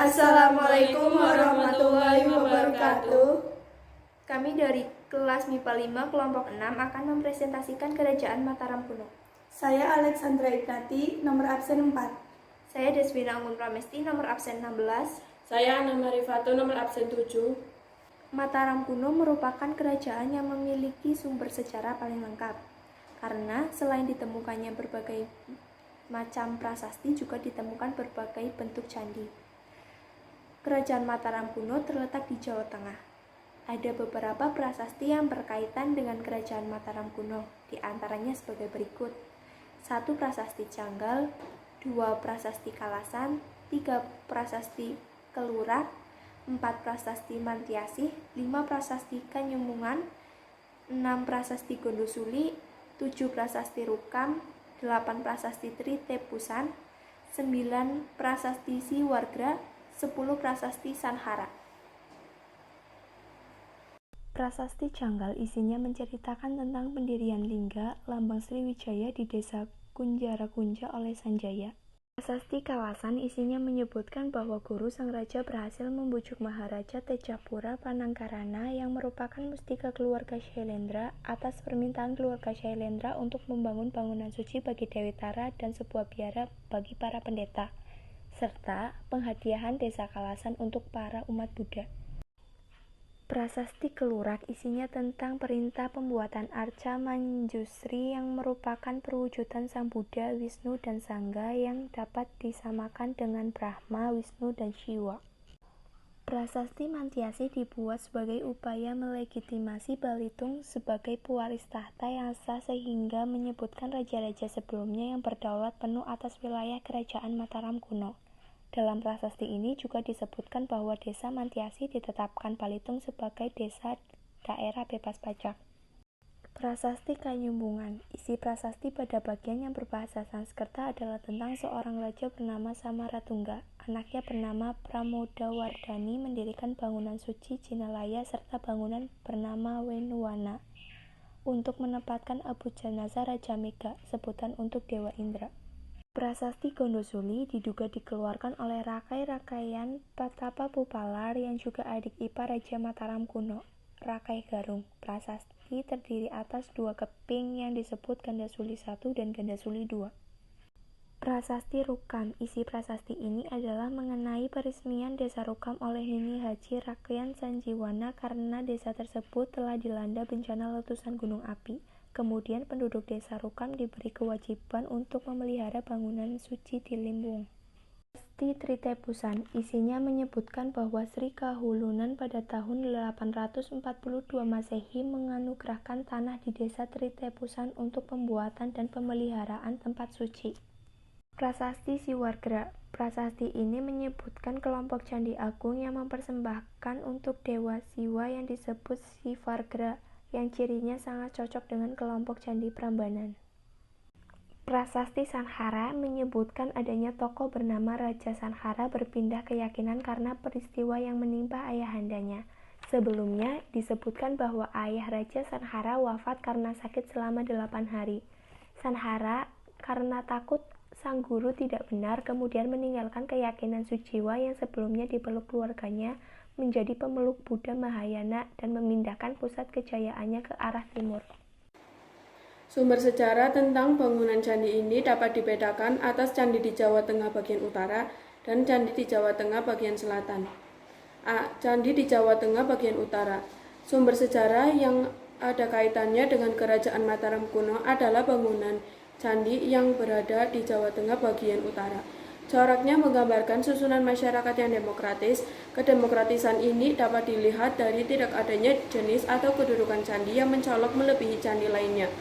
Assalamualaikum warahmatullahi wabarakatuh. Kami dari kelas MIPA 5 kelompok 6 akan mempresentasikan Kerajaan Mataram kuno. Saya Alexandra Ignati, nomor absen 4. Saya Deswina Anggun Pramesti, nomor absen 16. Saya Ana Marifato, nomor absen 7. Mataram kuno merupakan kerajaan yang memiliki sumber sejarah paling lengkap. Karena selain ditemukannya berbagai macam prasasti, juga ditemukan berbagai bentuk candi. Kerajaan Mataram kuno terletak di Jawa Tengah. Ada beberapa prasasti yang berkaitan dengan Kerajaan Mataram kuno, di antaranya sebagai berikut. 1 prasasti Canggal, 2 prasasti Kalasan, 3 prasasti Kelurak, 4 prasasti Mantiasih, 5 prasasti Kanyumungan, 6 prasasti Gondosuli, 7 prasasti Rukam, 8 prasasti Tritepusan, 9 prasasti Siwargra, 10 prasasti Sanhara. Prasasti Canggal isinya menceritakan tentang pendirian lingga lambang Sriwijaya di desa Kunjarakunja oleh Sanjaya. Prasasti Kalasan isinya menyebutkan bahwa guru sang raja berhasil membujuk Maharaja Tejapura Panangkarana yang merupakan mustika keluarga Shailendra atas permintaan keluarga Shailendra untuk membangun bangunan suci bagi Dewi Tara dan sebuah biara bagi para pendeta, serta penghadiahan desa Kalasan untuk para umat Buddha. Prasasti Kelurak isinya tentang perintah pembuatan arca Manjusri yang merupakan perwujudan Sang Buddha, Wisnu, dan Sangga yang dapat disamakan dengan Brahma, Wisnu, dan Shiva. Prasasti Mantiasih dibuat sebagai upaya melegitimasi Balitung sebagai pewaris tahta yang sah sehingga menyebutkan raja-raja sebelumnya yang berdaulat penuh atas wilayah Kerajaan Mataram kuno. Dalam prasasti ini juga disebutkan bahwa desa Mantiasih ditetapkan Balitung sebagai desa daerah bebas pajak. Prasasti Kanyumungan. Isi prasasti pada bagian yang berbahasa Sanskerta adalah tentang seorang raja bernama Samaratungga. Anaknya bernama Pramodawardhani mendirikan bangunan suci Jinalaya serta bangunan bernama Wenuwana untuk menempatkan Abu Janazah Raja Mega, sebutan untuk Dewa Indra. Prasasti Gondosuli diduga dikeluarkan oleh Rakai-Rakaian Patapapupalar yang juga adik ipar Raja Mataram kuno, Rakai Garung. Prasasti terdiri atas 2 keping yang disebut Gandasuli I dan Gandasuli II. Prasasti Rukam. Isi prasasti ini adalah mengenai peresmian desa Rukam oleh Nini Haji Rakyan Sanjiwana karena desa tersebut telah dilanda bencana letusan gunung api. Kemudian penduduk desa Rukam diberi kewajiban untuk memelihara bangunan suci di Limbung. Prasasti Tritepusan. Isinya menyebutkan bahwa Sri Kahulunan pada tahun 842 Masehi menganugerahkan tanah di desa Tritepusan untuk pembuatan dan pemeliharaan tempat suci. Prasasti Siwargra. Prasasti ini menyebutkan kelompok candi agung yang mempersembahkan untuk Dewa Siwa yang disebut Sivargra, yang cirinya sangat cocok dengan kelompok candi Prambanan. Prasasti Sanhara menyebutkan adanya tokoh bernama Raja Sanhara berpindah keyakinan karena peristiwa yang menimpa ayahandanya. Sebelumnya disebutkan bahwa ayah Raja Sanhara wafat karena sakit selama 8 hari. Sanhara karena takut sang guru tidak benar kemudian meninggalkan keyakinan Sujiwa yang sebelumnya dipeluk keluarganya menjadi pemeluk Buddha Mahayana dan memindahkan pusat kejayaannya ke arah timur. Sumber sejarah tentang bangunan candi ini dapat dibedakan atas candi di Jawa Tengah bagian utara dan candi di Jawa Tengah bagian selatan. A. Candi di Jawa Tengah bagian utara. Sumber sejarah yang ada kaitannya dengan Kerajaan Mataram kuno adalah bangunan candi yang berada di Jawa Tengah bagian utara. Coraknya menggambarkan susunan masyarakat yang demokratis. Kedemokratisan ini dapat dilihat dari tidak adanya jenis atau kedudukan candi yang mencolok melebihi candi lainnya.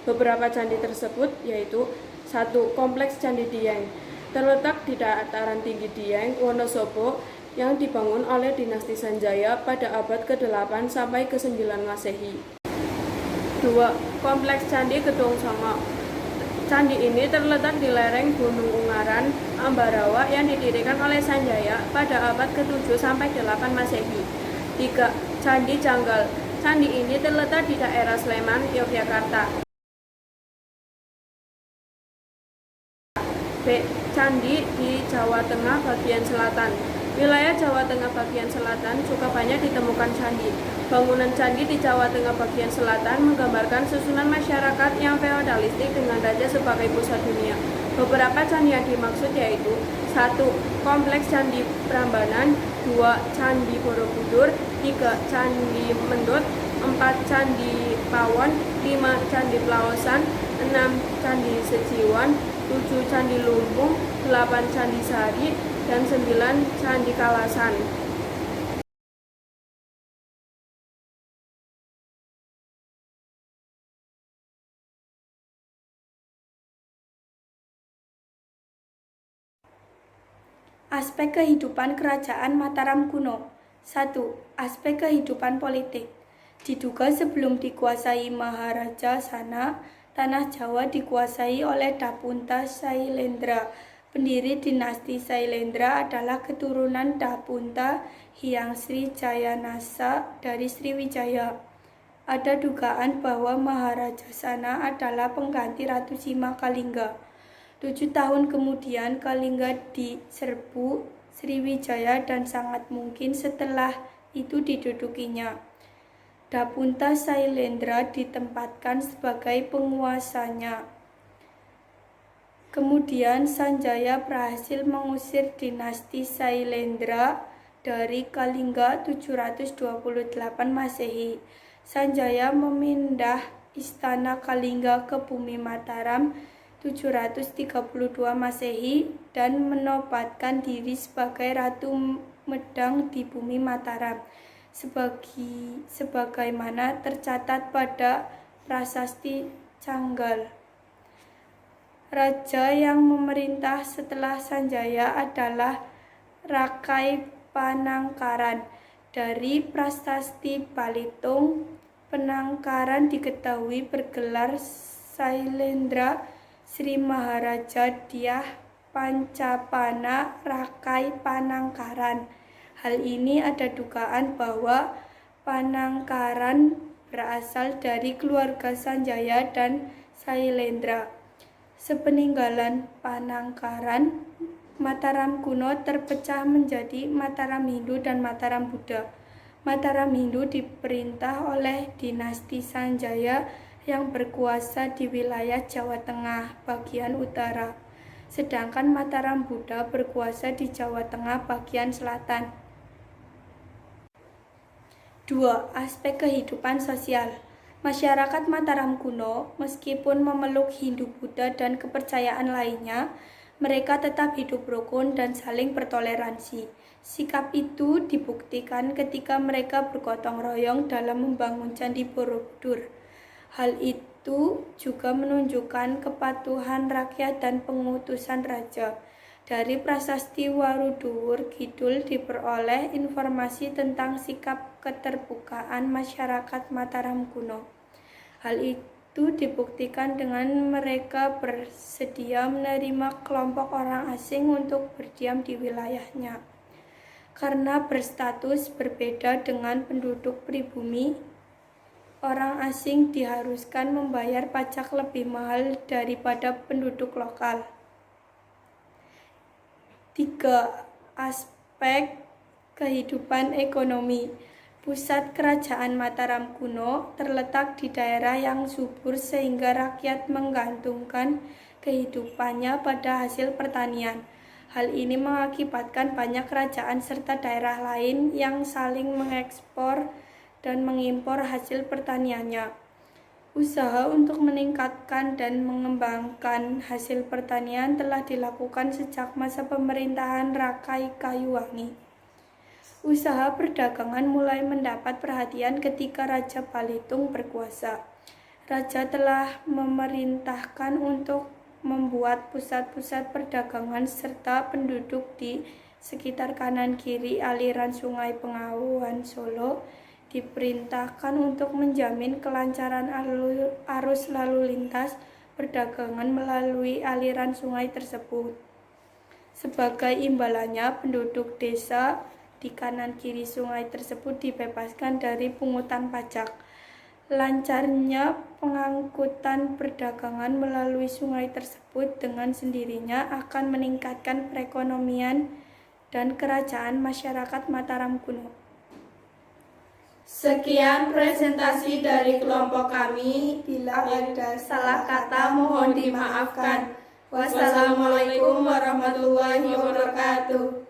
Beberapa candi tersebut yaitu 1. Kompleks Candi Dieng terletak di dataran tinggi Dieng, Wonosobo yang dibangun oleh dinasti Sanjaya pada abad ke-8 sampai ke-9 Masehi. 2. Kompleks Candi Gedong Songo. Candi ini terletak di lereng Gunung Ungaran, Ambarawa yang didirikan oleh Sanjaya pada abad ke-7 sampai 8 Masehi. 3. Candi Canggal. Candi ini terletak di daerah Sleman, Yogyakarta. B. Candi di Jawa Tengah bagian selatan. Wilayah Jawa Tengah bagian selatan juga banyak ditemukan candi. Bangunan candi di Jawa Tengah bagian selatan menggambarkan susunan masyarakat yang feodalistik dengan raja sebagai pusat dunia. Beberapa candi yang dimaksud yaitu 1. Kompleks Candi Prambanan, 2. Candi Borobudur, 3. Candi Mendut, 4. Candi Pawon, 5. Candi Plaosan, 6. Candi Sejiwan, 7. Candi Lumpung, 8. Candi Sari, dan 9. Candi Kalasan. Aspek kehidupan kerajaan Mataram kuno. 1. Aspek kehidupan politik. Diduga sebelum dikuasai Maharaja Sana, tanah Jawa dikuasai oleh Dapunta Sailendra. Pendiri dinasti Sailendra adalah keturunan Dapunta Hyang Sri Jayanasa dari Sriwijaya. Ada dugaan bahwa Maharaja Sana adalah pengganti Ratu Sima Kalingga. 7 tahun kemudian Kalingga diserbu Sriwijaya dan sangat mungkin setelah itu didudukinya. Dapunta Sailendra ditempatkan sebagai penguasanya. Kemudian Sanjaya berhasil mengusir dinasti Sailendra dari Kalingga 728 Masehi. Sanjaya memindah istana Kalingga ke bumi Mataram 732 Masehi dan menobatkan diri sebagai Ratu Medang di bumi Mataram sebagaimana tercatat pada Prasasti Canggal. Raja yang memerintah setelah Sanjaya adalah Rakai Panangkaran. Dari Prasasti Balitung, Penangkaran diketahui bergelar Sailendra Sri Maharaja Dyah Pancapana Rakai Panangkaran. Hal ini ada dugaan bahwa Panangkaran berasal dari keluarga Sanjaya dan Sailendra. Sepeninggalan Panangkaran, Mataram kuno terpecah menjadi Mataram Hindu dan Mataram Buddha. Mataram Hindu diperintah oleh dinasti Sanjaya yang berkuasa di wilayah Jawa Tengah bagian utara, sedangkan Mataram Buddha berkuasa di Jawa Tengah bagian selatan. 2. Aspek kehidupan sosial. Masyarakat Mataram kuno, meskipun memeluk Hindu-Buddha dan kepercayaan lainnya, mereka tetap hidup rukun dan saling bertoleransi. Sikap itu dibuktikan ketika mereka bergotong royong dalam membangun Candi Borobudur. Hal itu juga menunjukkan kepatuhan rakyat dan pengutusan raja. Dari Prasasti Waruduwur Kidul diperoleh informasi tentang sikap keterbukaan masyarakat Mataram kuno. Hal itu dibuktikan dengan mereka bersedia menerima kelompok orang asing untuk berdiam di wilayahnya. Karena berstatus berbeda dengan penduduk pribumi, orang asing diharuskan membayar pajak lebih mahal daripada penduduk lokal. 3. Aspek kehidupan ekonomi. Pusat kerajaan Mataram kuno terletak di daerah yang subur sehingga rakyat menggantungkan kehidupannya pada hasil pertanian. Hal ini mengakibatkan banyak kerajaan serta daerah lain yang saling mengekspor dan mengimpor hasil pertaniannya. Usaha untuk meningkatkan dan mengembangkan hasil pertanian telah dilakukan sejak masa pemerintahan Rakai Kayuwangi. Usaha perdagangan mulai mendapat perhatian ketika Raja Balitung berkuasa. Raja telah memerintahkan untuk membuat pusat-pusat perdagangan serta penduduk di sekitar kanan kiri aliran Sungai Bengawan Solo diperintahkan untuk menjamin kelancaran arus lalu lintas perdagangan melalui aliran sungai tersebut. Sebagai imbalannya, penduduk desa di kanan kiri sungai tersebut dibebaskan dari pungutan pajak. Lancarnya pengangkutan perdagangan melalui sungai tersebut dengan sendirinya akan meningkatkan perekonomian dan kerajaan masyarakat Mataram kuno. Sekian presentasi dari kelompok kami. Bila ada salah kata mohon dimaafkan. Wassalamualaikum warahmatullahi wabarakatuh.